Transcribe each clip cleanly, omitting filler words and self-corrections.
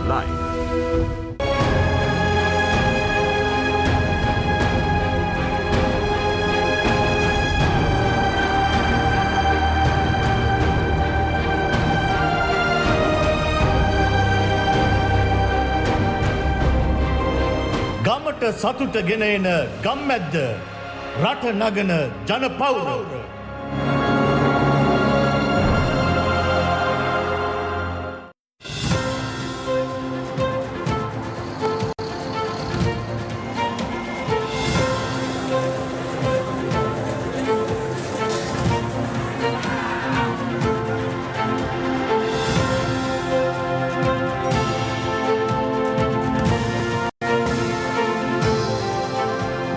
Live. ගමට සතුට ගෙන එන ගම්මැද්ද රට නගන ජනපෞර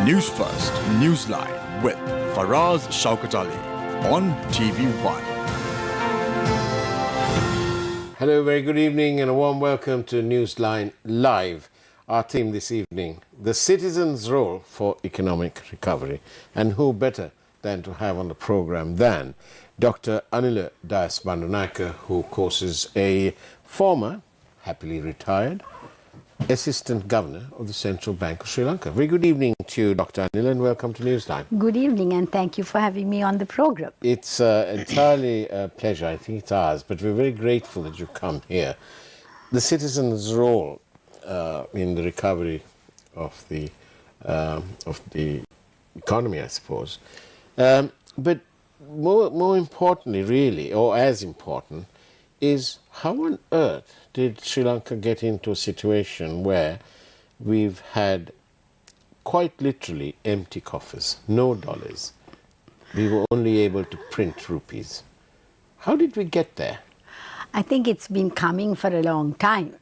News First, Newsline with Faraz Shaukat Ali on TV1. Hello, very good evening and a warm welcome to Newsline Live. Our theme this evening, the citizen's role for economic recovery. And who better than to have on the program than Dr. Anila Dias Bandaranaike, who of course is a former, happily retired, Assistant Governor of the Central Bank of Sri Lanka. Very good evening to you, Dr. Anila, and welcome to Newsline. Good evening, and thank you for having me on the program. It's entirely a pleasure. I think it's ours, but we're very grateful that you've come here. The citizen's role in the recovery of the economy, I suppose. But more importantly, really, or as important, is how on earth did Sri Lanka get into a situation where we've had quite literally empty coffers, no dollars. We were only able to print rupees. How did we get there? I think it's been coming for a long time.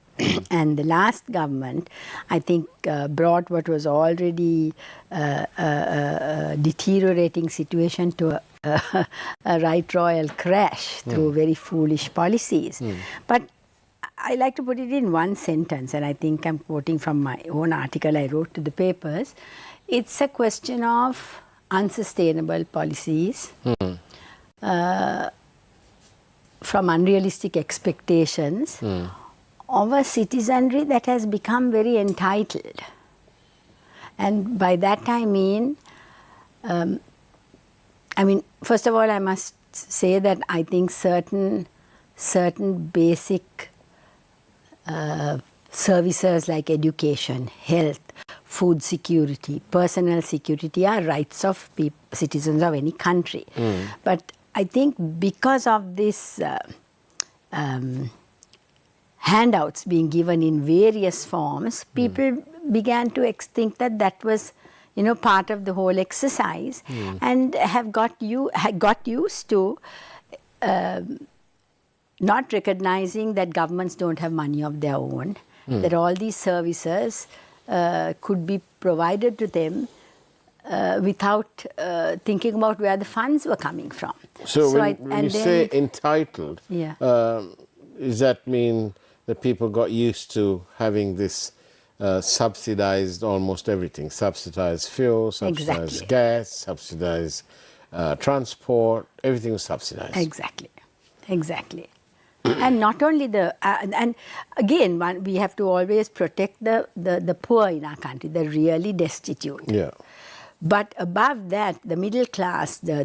And the last government, I think, brought what was already a deteriorating situation to a right royal crash through very foolish policies. But I like to put it in one sentence, and I think I'm quoting from my own article I wrote to the papers. It's a question of unsustainable policies, from unrealistic expectations, of a citizenry that has become very entitled. And by that I mean, first of all, I must say that I think certain basic services like education, health, food security, personal security are rights of citizens of any country. But I think because of this handouts being given in various forms, people began to think that that was, part of the whole exercise, and have got used to not recognizing that governments don't have money of their own, that all these services could be provided to them without thinking about where the funds were coming from. So when you say entitled, does that mean that people got used to having this subsidized almost everything? Subsidized fuel, subsidized gas, subsidized transport, everything was subsidized. Exactly. And not only and again, we have to always protect the poor in our country, the really destitute. Yeah. But above that, the middle class, the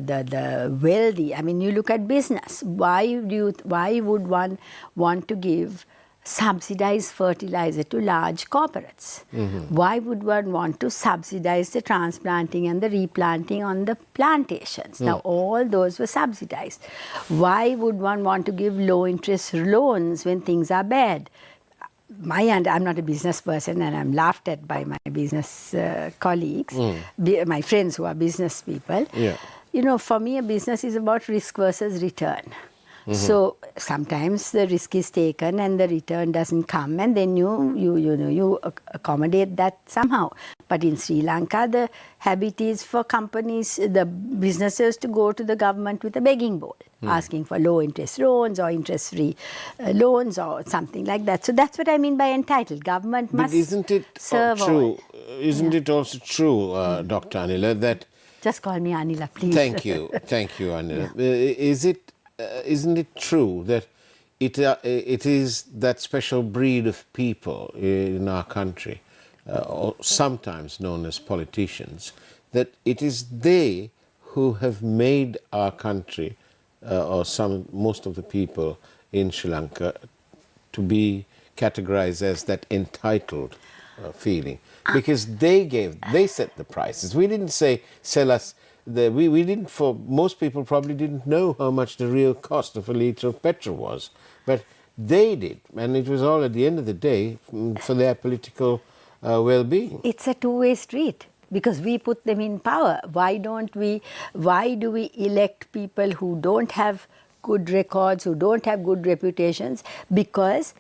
wealthy, you look at business. Why would one want to give subsidized fertilizer to large corporates? Why would one want to subsidize the transplanting and the replanting on the plantations? Now, all those were subsidized. Why would one want to give low-interest loans when things are bad? I'm not a business person, and I'm laughed at by my business colleagues, my friends who are business people. Yeah. For me, a business is about risk versus return. So sometimes the risk is taken and the return doesn't come, and then you accommodate that somehow. But in Sri Lanka, the habit is for companies, the businesses, to go to the government with a begging bowl, asking for low interest loans or interest free loans or something like that. So that's what I mean by entitled. Government must serve true? Isn't it also true, Dr. Anila, that... Just call me Anila, please. Thank you, Anila. Yeah. Isn't it true that it is that special breed of people in our country, or sometimes known as politicians, that it is they who have made our country, or most of the people in Sri Lanka, to be categorized as that entitled feeling, because they set the prices. We didn't say sell us. We didn't. For most people, probably didn't know how much the real cost of a litre of petrol was, but they did, and it was all at the end of the day for their political well-being. It's a two-way street because we put them in power. Why do we elect people who don't have good records, who don't have good reputations? Because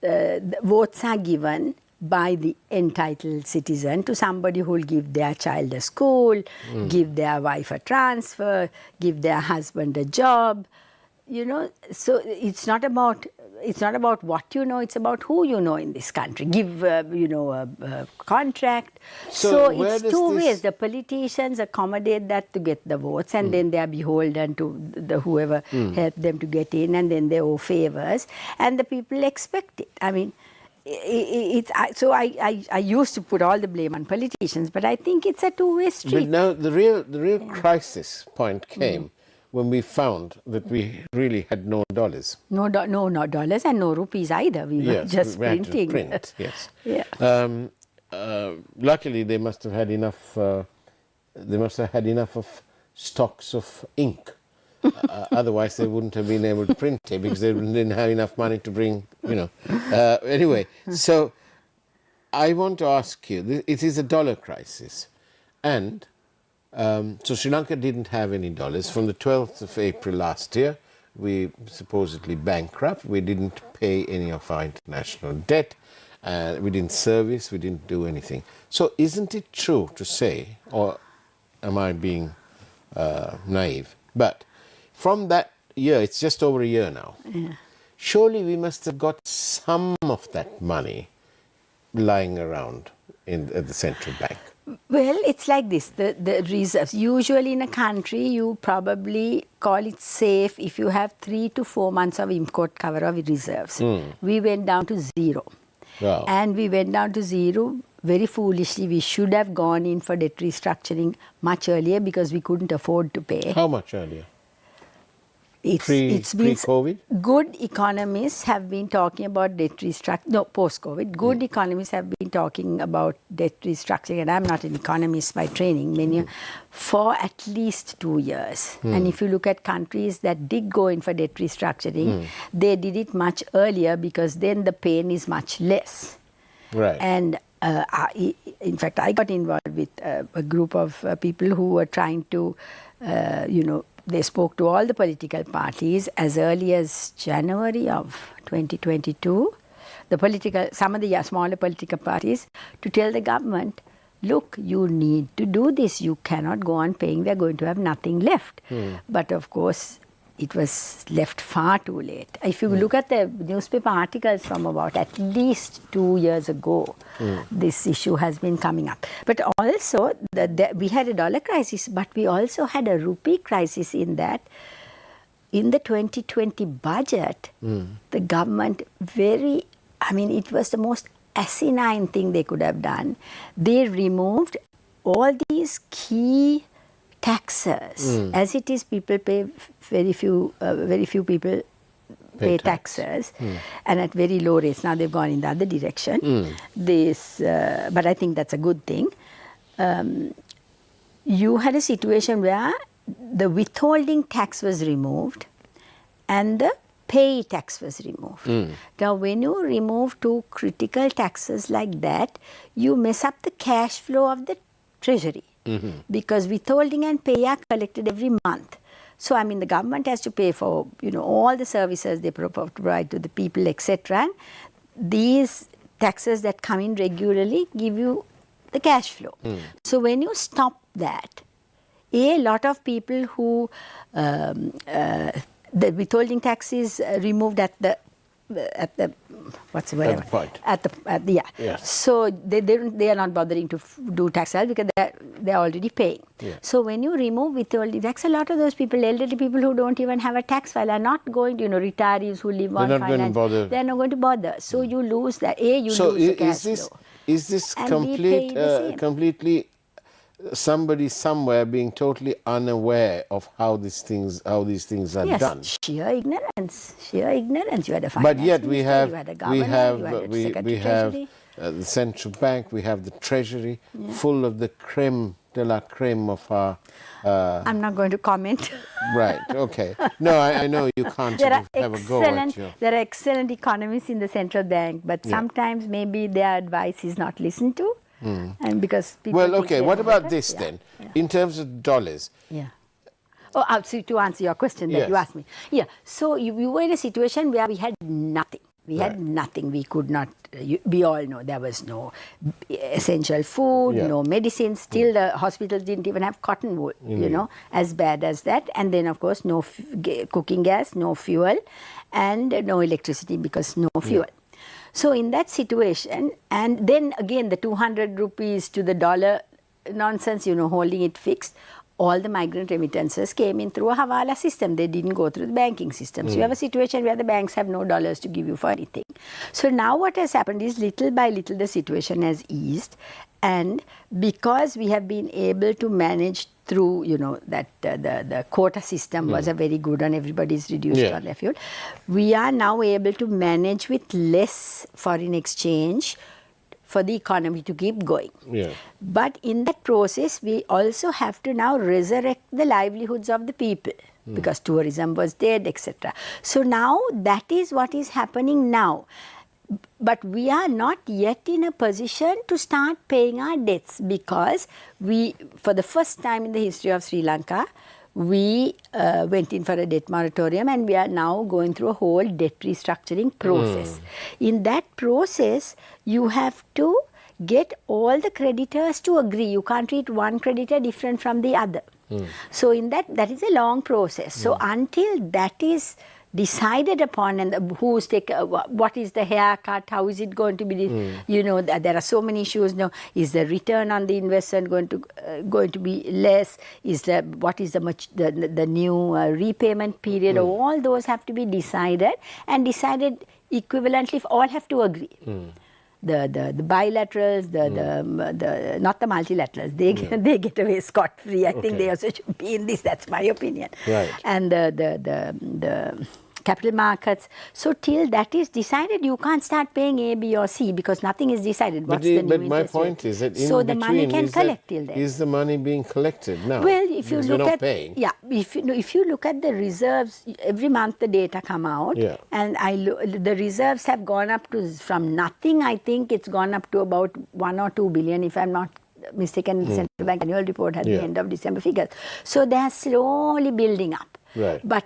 the votes are given by the entitled citizen to somebody who will give their child a school, give their wife a transfer, give their husband a job. So it's not about what you know, it's about who you know in this country. Give a contract. So it's two ways. The politicians accommodate that to get the votes, and then they are beholden to the whoever helped them to get in, and then they owe favors, and the people expect it. I mean, I used to put all the blame on politicians, but I think it's a two-way street. But now the real crisis point came when we found that we really had no dollars. No dollars and no rupees either. We were just printing. Print, yes. Yeah. Luckily, they must have had enough. They must have had enough of stocks of ink. Otherwise, they wouldn't have been able to print it because they didn't have enough money to bring. Anyway, so I want to ask you. It is a dollar crisis, and so Sri Lanka didn't have any dollars from the 12th of April last year. We supposedly bankrupt. We didn't pay any of our international debt. We didn't service. We didn't do anything. So, isn't it true to say, or am I being naive? But from that year, it's just over a year now. Yeah. Surely we must have got some of that money lying around at the central bank. Well, it's like this. The reserves. Usually in a country, you probably call it safe if you have 3 to 4 months of import cover of reserves. We went down to zero. Wow. And we went down to zero very foolishly. We should have gone in for debt restructuring much earlier because we couldn't afford to pay. How much earlier? It's been Pre-COVID? Good economists have been talking about debt restructuring. No, post-COVID. Good economists have been talking about debt restructuring, and I'm not an economist by training, for at least 2 years. And if you look at countries that did go in for debt restructuring, they did it much earlier because then the pain is much less. Right. And in fact, I got involved with a group of people who were trying to, they spoke to all the political parties as early as January of 2022, some of the smaller political parties, to tell the government, look, you need to do this. You cannot go on paying. We're going to have nothing left. But of course, it was left far too late. If you look at the newspaper articles from about at least 2 years ago, this issue has been coming up. But also, we had a dollar crisis, but we also had a rupee crisis in that. In the 2020 budget, the government it was the most asinine thing they could have done. They removed all these key taxes. As it is, people pay very few people pay taxes, and at very low rates. Now they've gone in the other direction. But I think that's a good thing. You had a situation where the withholding tax was removed and the pay tax was removed. Now, when you remove two critical taxes like that, you mess up the cash flow of the treasury. Because withholding and pay are collected every month. So, the government has to pay for, all the services they provide to the people, etc. And these taxes that come in regularly give you the cash flow. So, when you stop that, a lot of people who, the withholding tax is removed at the what's the word? At the point. Yeah. Yes. So they are not bothering to do tax because they're already paying. Yeah. So when you remove withholding tax, a lot of those people, elderly people who don't even have a tax file, are not going to, retirees who live on They're not going to finance. bother. They're not going to bother. So you lose that. You So lose the cash flow. is this And we pay the same. completely somebody somewhere being totally unaware of how these things are Yes, done? sheer ignorance. Sheer ignorance. You had a finance But yet we minister, have you had a governor, you had a secretary treasury. the central bank, we have the treasury, full of the creme de la creme of our. I'm not going to comment. Right. Okay. No, I know you can't There sort are of have a go at you. there are excellent economists in the central bank, but sometimes maybe their advice is not listened to, and because people. Well, think okay. they're What about better. this Yeah, then? yeah. In terms of dollars, Yeah. Oh, so to answer your question that you Yes. asked me. Yeah. So you were in a situation where we had nothing. We had Right. nothing. We could not. We all know there was no essential food, Yeah. no medicines. Still, the hospitals didn't even have cotton wool. As bad as that. And then, of course, no cooking gas, no fuel, and no electricity because no fuel. So in that situation, and then again the 200 rupees to the dollar nonsense, holding it fixed. All the migrant remittances came in through a Hawala system. They didn't go through the banking system. So you have a situation where the banks have no dollars to give you for anything. So now what has happened is little by little the situation has eased. And because we have been able to manage through, that the quota system was a very good and everybody's reduced on their fuel, we are now able to manage with less foreign exchange for the economy to keep going. Yeah. But in that process, we also have to now resurrect the livelihoods of the people because tourism was dead, etc. So now that is what is happening now. But we are not yet in a position to start paying our debts because we, for the first time in the history of Sri Lanka, we went in for a debt moratorium and we are now going through a whole debt restructuring process. In that process, you have to get all the creditors to agree. You can't treat one creditor different from the other. So in that is a long process. So until that is decided upon and who's take what is the haircut, how is it going to be, there are so many issues now. Is the return on the investment going to be less? What is the new repayment period? All those have to be decided and decided equivalently. All have to agree. The bilaterals, the not the multilaterals, they get away scot free. I think they also should be in this. That's my opinion. Right. And the capital markets. So till that is decided, you can't start paying A, B, or C because nothing is decided. What's the new But my interest rate? point is that in so between, the money can collect till then. Is the money being collected now? Well, if you Because look we're not at paying. if you look at the reserves, every month the data come out, and the reserves have gone up to from nothing. I think it's gone up to about 1 or 2 billion, if I'm not mistaken. The central bank annual report had the end of December figures. So they are slowly building up. Right. But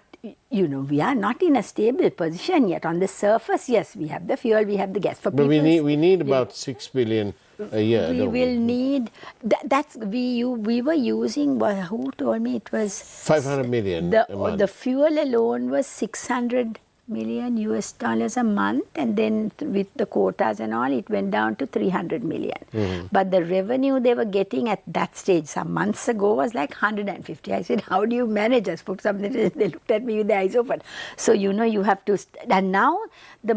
we are not in a stable position yet. On the surface, yes, we have the fuel, we have the gas. But we need about 6 billion a year. We will need. We were using. Who told me it was 500 million a month. The fuel alone was $600 million US a month, and then with the quotas and all, it went down to 300 million. But the revenue they were getting at that stage some months ago was like 150. I said, how do you manage? I spoke something. They looked at me with their eyes open. So you have to. And now the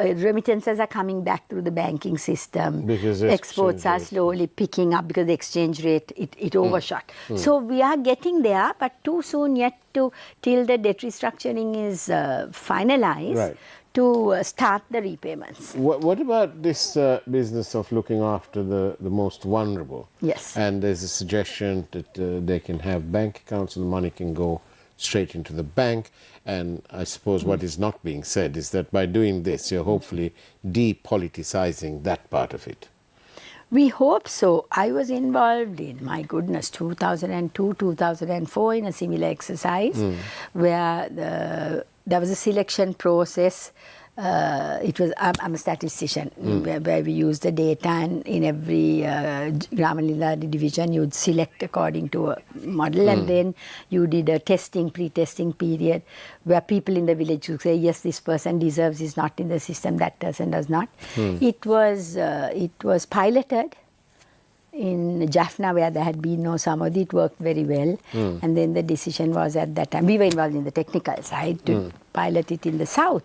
remittances are coming back through the banking system. Because exports are slowly picking up because the exchange rate it overshot. So we are getting there, but too soon yet till the debt restructuring is finalized to start the repayments. What about this business of looking after the most vulnerable? Yes. And there's a suggestion that they can have bank accounts and the money can go straight into the bank. And I suppose what is not being said is that by doing this, you're hopefully depoliticizing that part of it. We hope so. I was involved in, my goodness, 2002, 2004 in a similar exercise where there was a selection process it was, I'm a statistician, where we use the data, and in every Anila division you'd select according to a model, and then you did a pre-testing period where people in the village would say, yes, this person deserves, is not in the system, that person does not. It was piloted in Jaffna, where there had been no Samadhi. It worked very well. And then the decision was at that time, we were involved in the technical side, to pilot it in the south.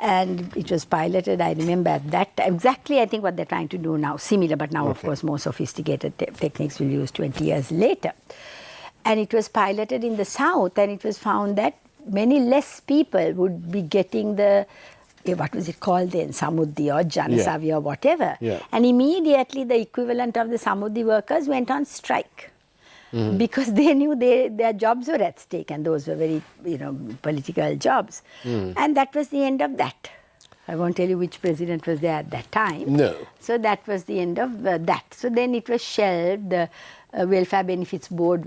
And it was piloted, I remember at that time, exactly I think what they're trying to do now, similar, but now of course more sophisticated techniques will use 20 years later. And it was piloted in the south, and it was found that many less people would be getting the, what was it called then, Samudhi or Janasavi or whatever. And immediately the equivalent of the Samudhi workers went on strike. Because they knew their jobs were at stake, and those were very, political jobs. And that was the end of that. I won't tell you which president was there at that time. No. So that was the end of that. So then it was shelved. The Welfare Benefits Board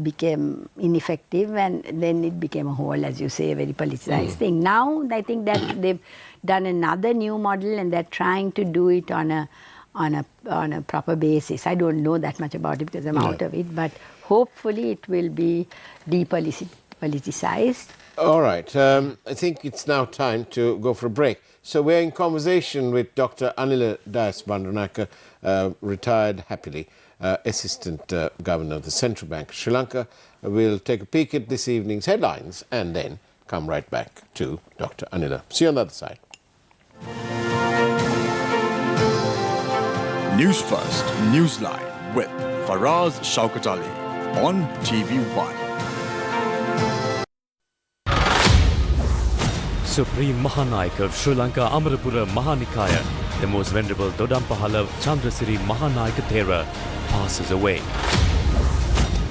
became ineffective, and then it became a whole, as you say, a very politicized thing. Now I think that they've done another new model, and they're trying to do it on a proper basis. I don't know that much about it because I'm out of it, but hopefully it will be depoliticized. All right. I think it's now time to go for a break. So we're in conversation with Dr. Anila Dias Bandaranaike, retired happily, Assistant Governor of the Central Bank of Sri Lanka. We'll take a peek at this evening's headlines and then come right back to Dr. Anila. See you on the other side. News First, Newsline with Faraz Shaukat Ali on TV1. Supreme Mahanayaka of Sri Lanka Amarapura Mahanikaya, the most venerable Dodampahalav Chandrasiri Mahanayaka Thera, passes away.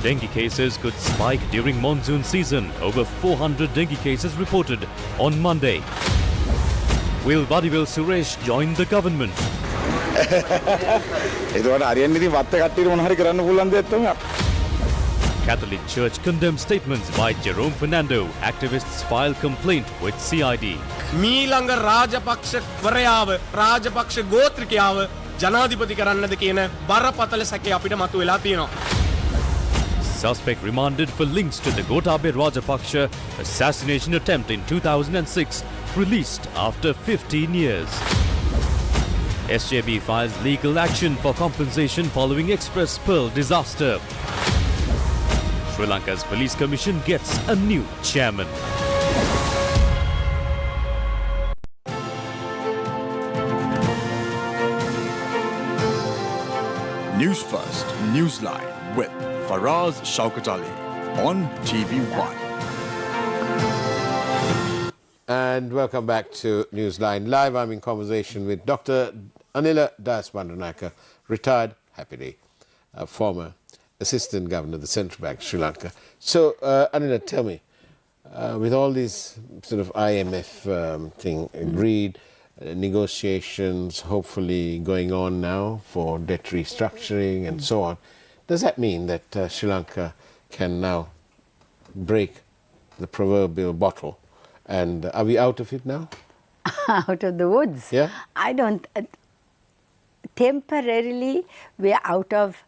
Dengue cases could spike during monsoon season. Over 400 dengue cases reported on Monday. Will Vadivel Suresh join the government? Catholic Church condemns statements by Jerome Fernando. Activists file complaint with CID. මීළඟ රාජපක්ෂ වරයාව රාජපක්ෂ ගෝත්‍රිකයාව ජනාධිපති කරන්නද කියන බරපතල සැකය අපිට මතුවලා තියෙනවා. Suspect remanded for links to the Gotabaya Rajapaksa assassination attempt in 2006, released after 15 years. SJB files legal action for compensation following Express Pearl disaster. Sri Lanka's Police Commission gets a new chairman. News First, Newsline with Faraz Shaukat Ali on TV1. And welcome back to Newsline Live. I'm in conversation with Dr. Anila Dias Bandaranaike, retired happily, former Assistant Governor of the Central Bank of Sri Lanka. So, Anila, tell me, with all these sort of IMF thing agreed, negotiations hopefully going on now for debt restructuring and so on, does that mean that Sri Lanka can now break the proverbial bottle? And are we out of it now? Out of the woods? Yeah. I don't. Temporarily, we are out of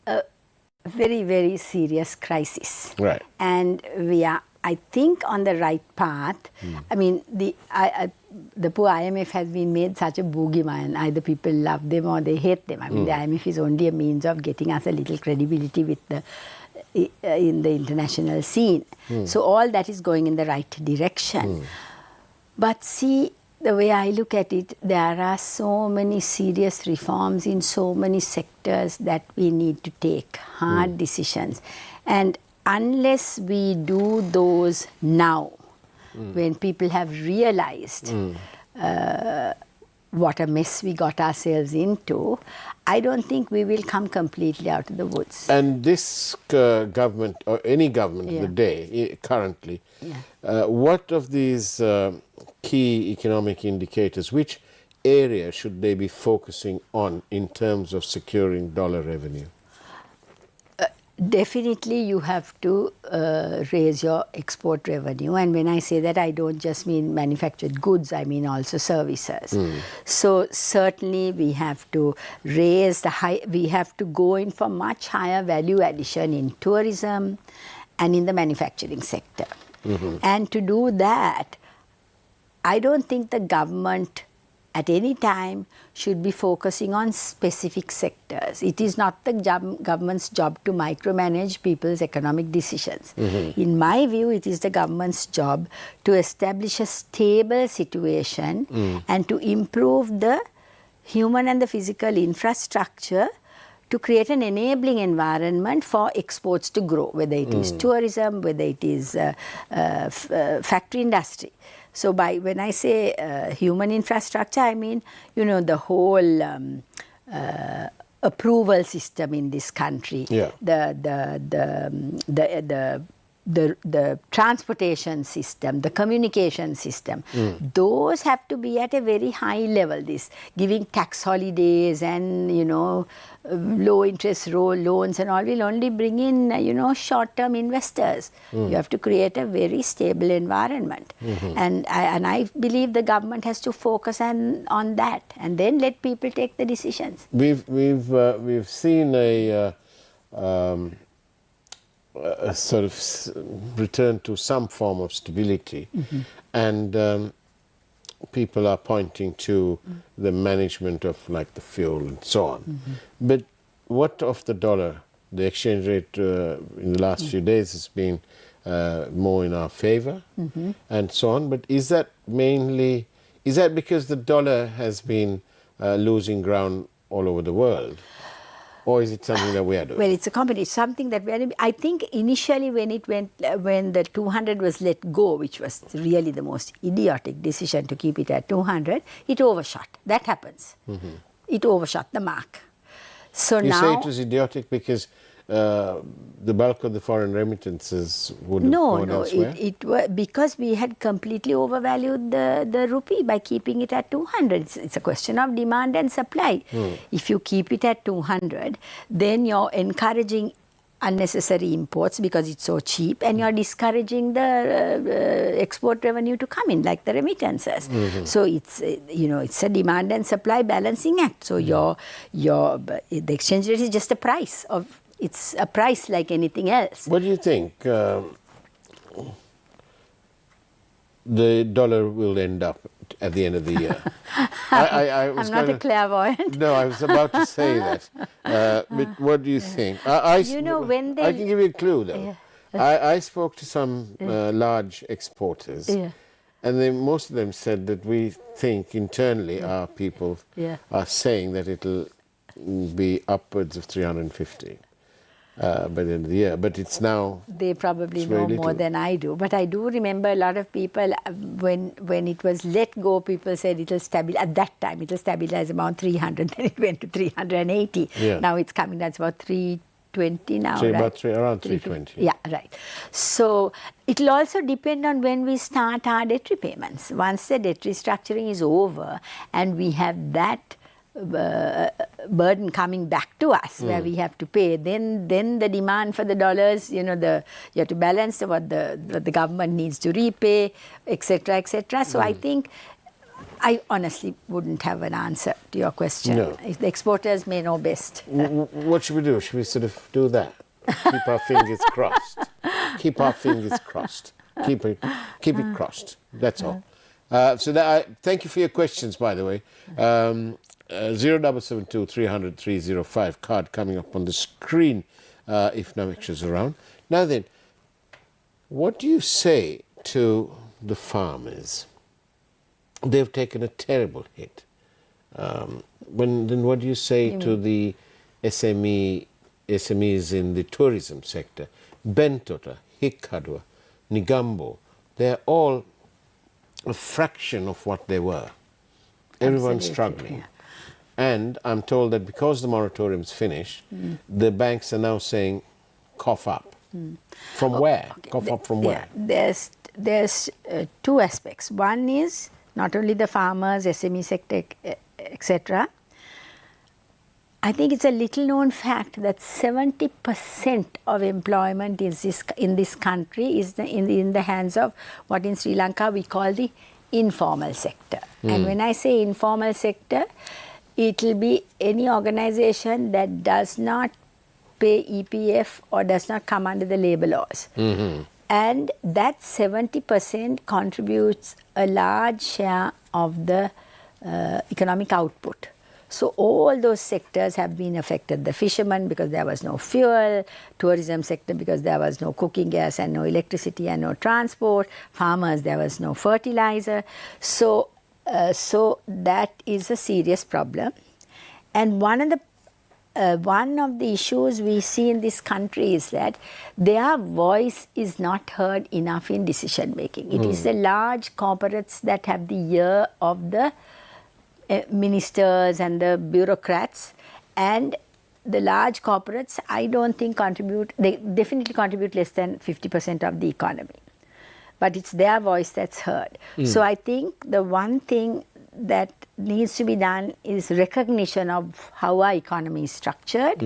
a very, very serious crisis. Right. And we are, I think, on the right path. I mean, the poor IMF has been made such a boogeyman. Either people love them or they hate them. I mean, the IMF is only a means of getting us a little credibility with in the international scene. So all that is going in the right direction. But see, the way I look at it, there are so many serious reforms in so many sectors that we need to take hard decisions. And unless we do those now, when people have realized what a mess we got ourselves into, I don't think we will come completely out of the woods. And this government, or any government of the day currently, what of these key economic indicators, which area should they be focusing on in terms of securing dollar revenue? Definitely, you have to raise your export revenue. And when I say that, I don't just mean manufactured goods, I mean also services. So certainly we have to raise we have to go in for much higher value addition in tourism and in the manufacturing sector. And to do that, I don't think the government at any time should be focusing on specific sectors. It is not the government's job to micromanage people's economic decisions. In my view, it is the government's job to establish a stable situation and to improve the human and the physical infrastructure to create an enabling environment for exports to grow, whether it is tourism, whether it is factory industry. So when I say human infrastructure, I mean, the whole approval system in this country, the transportation system, the communication system, those have to be at a very high level. This giving tax holidays and low interest loans and all will only bring in short-term investors. You have to create a very stable environment, and I believe the government has to focus on that, and then let people take the decisions. We've seen a sort of return to some form of stability, and people are pointing to the management of like the fuel and so on. But what of the dollar? The exchange rate in the last few days has been more in our favor and so on. But is that because the dollar has been losing ground all over the world? Or is it something that we are doing? Well, it's a combination. It's something that we are doing. I think initially when the 200 was let go, which was really the most idiotic decision to keep it at 200, it overshot. That happens. It overshot the mark. So you now say it was idiotic because the bulk of the foreign remittances would have gone elsewhere? No, because we had completely overvalued the rupee by keeping it at 200. It's a question of demand and supply. If you keep it at 200, then you're encouraging unnecessary imports because it's so cheap, and you're discouraging the export revenue to come in, like the remittances. So it's it's a demand and supply balancing act. So the exchange rate is just a price of. It's a price like anything else. What do you think the dollar will end up at the end of the year? I'm not a clairvoyant. No, I was about to say that. But what do you think? I can give you a clue, though. I spoke to some large exporters, and most of them said that we think internally our people are saying that it'll be upwards of 350. By the end of the year, but it's now. They probably know more than I do. But I do remember a lot of people, when it was let go, people said it'll stabilize. At that time, it'll stabilize about 300. Then it went to 380. Now it's coming down. It's about 320 now, right? Around 320. Yeah, right. So it'll also depend on when we start our debt repayments. Once the debt restructuring is over and we have that burden coming back to us where we have to pay, then the demand for the dollars, you have to balance what the government needs to repay, etc., etc. So I think I honestly wouldn't have an answer to your question. No. The exporters may know best. What should we do? Should we sort of do that? Keep our fingers crossed. Keep our fingers crossed. Keep it crossed. That's all. Thank you for your questions, by the way. 0772 300 305 card coming up on the screen if Nameksha's around. Now then, what do you say to the farmers? They've taken a terrible hit. Then what do you say to the SMEs in the tourism sector? Bentota, Hikkadua, Nigambo, they're all a fraction of what they were. Everyone's struggling. And I'm told that because the moratorium's finished, the banks are now saying, cough up. From where? Okay. Cough up from where? There's two aspects. One is not only the farmers, SME sector, etc. I think it's a little known fact that 70% of employment in this country is in the hands of what in Sri Lanka we call the informal sector. And when I say informal sector, it will be any organization that does not pay EPF or does not come under the labor laws. And that 70% contributes a large share of the economic output. So all those sectors have been affected. The fishermen because there was no fuel, tourism sector because there was no cooking gas and no electricity and no transport, farmers there was no fertilizer. So that is a serious problem. And one of the issues we see in this country is that their voice is not heard enough in decision making. It is the large corporates that have the ear of the ministers and the bureaucrats, and the large corporates I don't think contribute, they definitely contribute less than 50% of the economy, but it's their voice that's heard. So I think the one thing that needs to be done is recognition of how our economy is structured,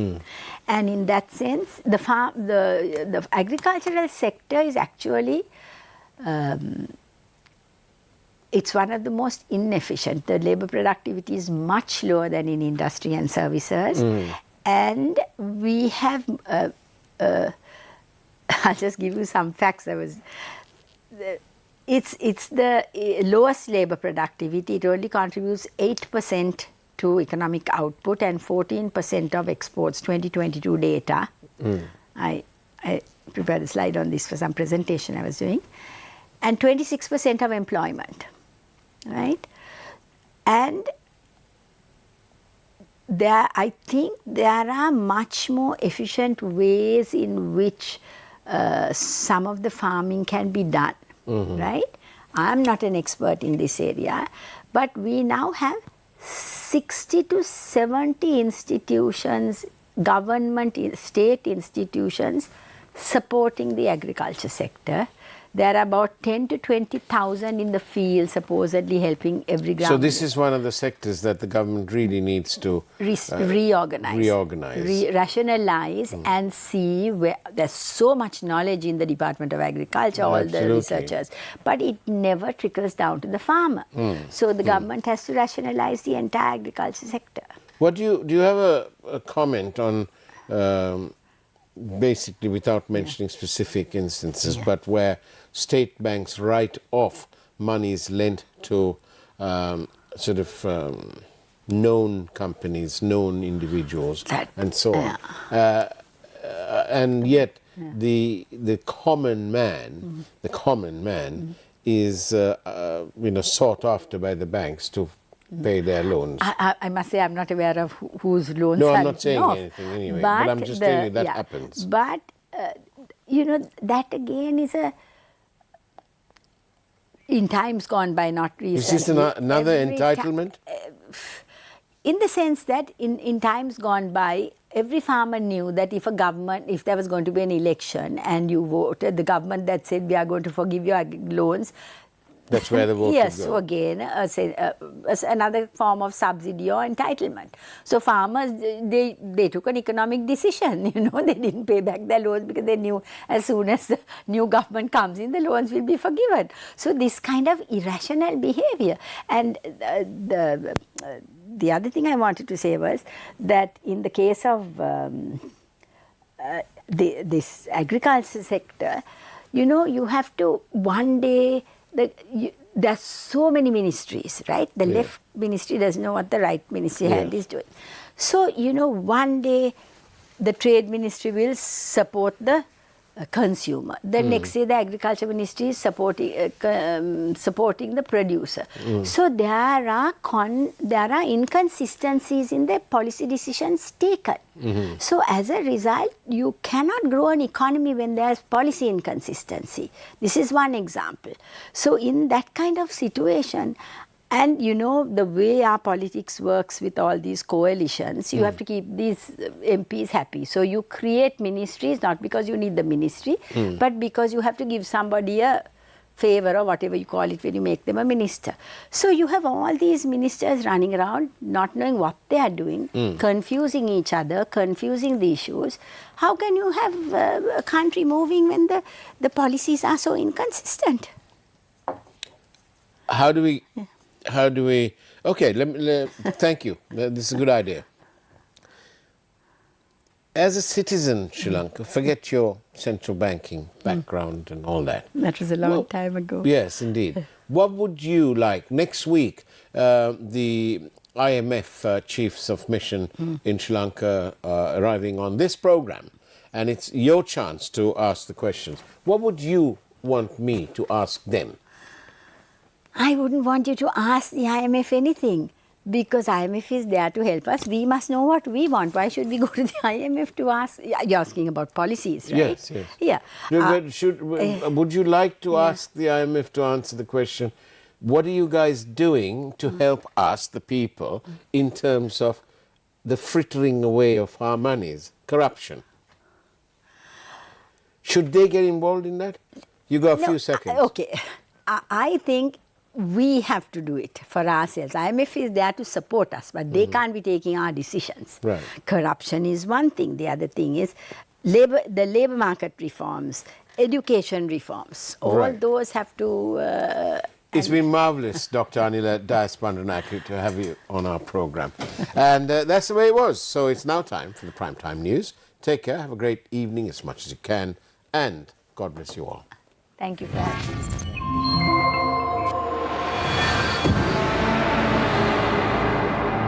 and in that sense the agricultural sector is actually it's one of the most inefficient. The labor productivity is much lower than in industry and services. And we have, I'll just give you some facts. It's the lowest labor productivity. It only contributes 8% to economic output and 14% of exports, 2022 data. I prepared a slide on this for some presentation I was doing. And 26% of employment. Right, and I think there are much more efficient ways in which some of the farming can be done. Right, I'm not an expert in this area, but we now have 60 to 70 institutions, government, state institutions supporting the agriculture sector. There are about 10 to 20,000 in the field supposedly helping every ground. So this is one of the sectors that the government really needs to reorganize, rationalize and see where there's so much knowledge in the Department of Agriculture, all the researchers, but it never trickles down to the farmer. So the government has to rationalize the entire agriculture sector. What do you have a comment on basically without mentioning specific instances, but where state banks write off monies lent to known companies, known individuals, and so on. And yet the common man, is sought after by the banks to pay their loans. I must say I'm not aware of whose loans. No, I'm not saying anything anyway, but I'm just telling you that happens. But, that again is in times gone by, not recently. Is this another entitlement? In the sense that in times gone by, every farmer knew that if there was going to be an election and you voted, the government that said we are going to forgive your loans, that's where the vote yes, would go. so again, another form of subsidy or entitlement. So farmers, they took an economic decision, they didn't pay back their loans because they knew as soon as the new government comes in, the loans will be forgiven. So this kind of irrational behavior. And the other thing I wanted to say was that in the case of this agriculture sector, you have to one day, there's so many ministries, right? The left ministry doesn't know what the right ministry hand is doing. So, one day the trade ministry will support the consumer. The next day the agriculture ministry is supporting the producer. So there are inconsistencies in the policy decisions taken. So as a result, you cannot grow an economy when there's policy inconsistency. This is one example. So in that kind of situation, and the way our politics works with all these coalitions, you have to keep these MPs happy. So you create ministries not because you need the ministry, but because you have to give somebody a favor or whatever you call it when you make them a minister. So you have all these ministers running around not knowing what they are doing, confusing each other, confusing the issues. How can you have a country moving when the policies are so inconsistent? How do we, okay, thank you. This is a good idea. As a citizen, Sri Lanka, forget your central banking background and all that. That was a long time ago. Yes, indeed. What would you like? Next week, the IMF chiefs of mission in Sri Lanka arriving on this program, and it's your chance to ask the questions. What would you want me to ask them? I wouldn't want you to ask the IMF anything. Because IMF is there to help us, we must know what we want. Why should we go to the IMF to ask? You're asking about policies, right? Yes, yes. Yeah. Would you like to ask the IMF to answer the question, what are you guys doing to help us, the people, in terms of the frittering away of our monies, corruption? Should they get involved in that? You got a few seconds. Okay. I think we have to do it for ourselves. IMF is there to support us, but they can't be taking our decisions. Right. Corruption is one thing. The other thing is the labor market reforms, education reforms. All those have to... It's been marvellous, Dr. Anila Dias Bandaranaike, to have you on our programme. And that's the way it was. So it's now time for the Primetime News. Take care, have a great evening as much as you can, and God bless you all. Thank you for having me.